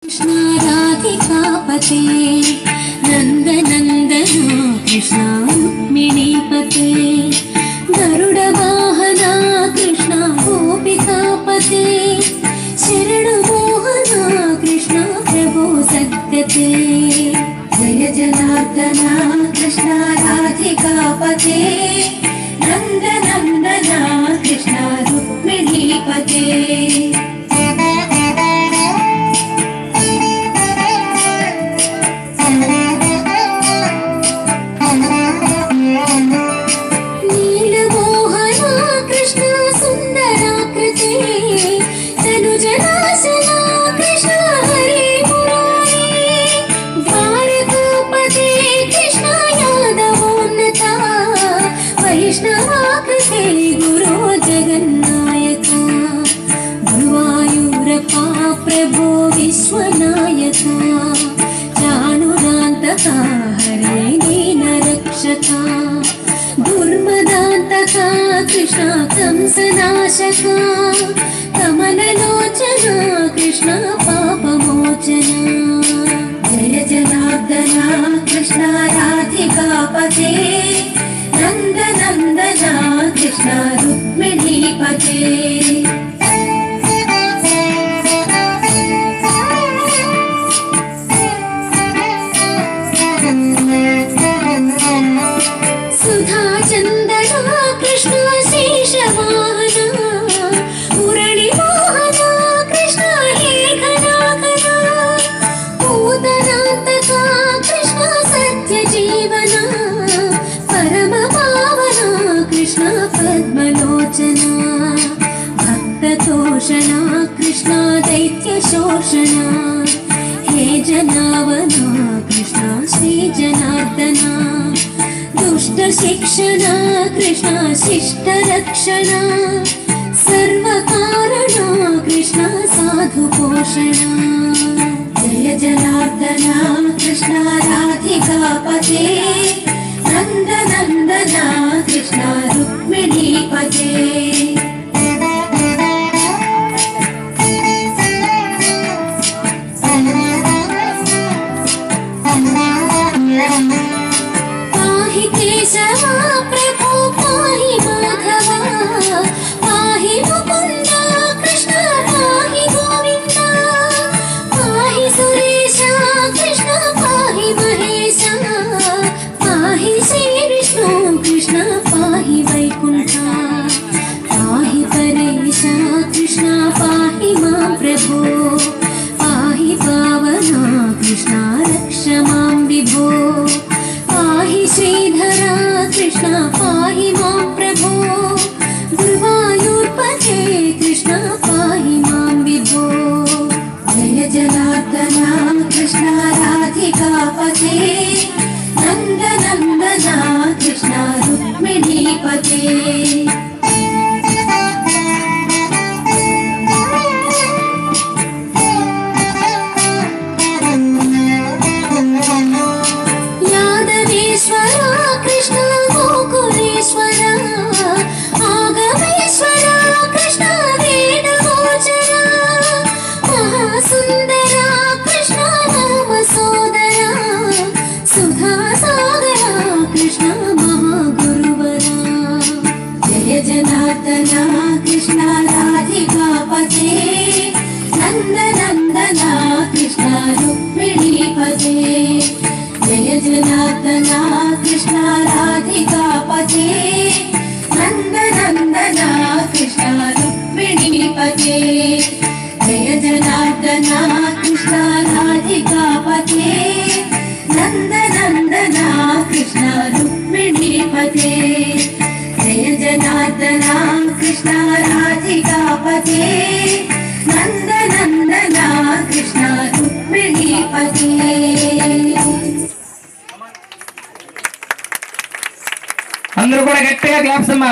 कृष्ण राधिकापते नन्दनन्दना कृष्ण रुक्मिणीपते गरुडवाहना कृष्ण गोपिकापते शरणमोहना कृष्ण प्रभो सद्गते जय जनार्दना कृष्ण राधिकापते नन्दनन्दना कृष्ण रुक्मिणीपते वैष्णवाकृते गुरो जगन्नायका गुरुवायूरप्पा प्रभो विश्वनायका चाणुरान्तका हरे दीनरक्षका दुर्मदान्तका कृष्ण कंसनाशका कमललोचना कृष्ण पापमोचना जय जनार्दना कृष्ण राधिकापते नन्दनन्दना कृष्ण रुक्मिणीपते सुधाचन्दना कृष्ण शेषवाहना मुरळीमोहना कृष्ण हे घनाघना पूतनान्तका कृष्ण सत्यजीवना परमपावना कृष्ण पद्मलोचना भक्ततोषणा कृष्ण दैत्यशोषणा हे जनावना कृष्ण श्रीजनार्दना दुष्टशिक्षणा कृष्ण शिष्टरक्षणा सर्वकारणा कृष्ण साधुपोषणा जय जनार्दना कृष्ण राधिकापते नन्दनन्दना कृष्ण रुक्मिणीपते पाहि केशवा प्रभो पाहि माधवा पाहि मुकुन्दा कृष्ण पाहि गोविन्दा पाहि सुरेशा कृष्ण पाहि महेशा पाहि श्रीविष्णु कृष्ण पाहि वैकुण्ठा पाहि परेशा कृष्ण पाहि मां प्रभो पाहि पावना कृष्ण रक्ष मां विभो पाहि श्रीधरा कृष्ण पाहि मां प्रभो गुरुवायूर्पते कृष्ण पाहि मां विभो जय जनार्दना कृष्ण राधिकापते नन्दनन्दना कृष्ण रुक्मिणीपते यादवेश्वरा कृष्ण गोकुलेश्वरा आगमेश्वरा कृष्ण वेदगोचरा महासुन्दरा कृष्ण नामसोदरा सुधासागरा कृष्ण महागुरुवरा जय जनार्दना कृष्ण राधिकापते नन्दनन्दना कृष्ण रुक्मिणीपते जय जनार्दना कृष्ण राधिकापते नन्दनन्दना कृष्ण रुक्मिणीपते जय जनार्दना कृष्ण राधिकापते नन्दनन्दना कृष्ण रुक्मिणीपते जय जनार्दना कृष्ण राधिकापते नन्दनन्दना कृष्ण रुक्मिणीपते అందరూ కూడా గట్టిగా క్లాప్స్ అమ్మా.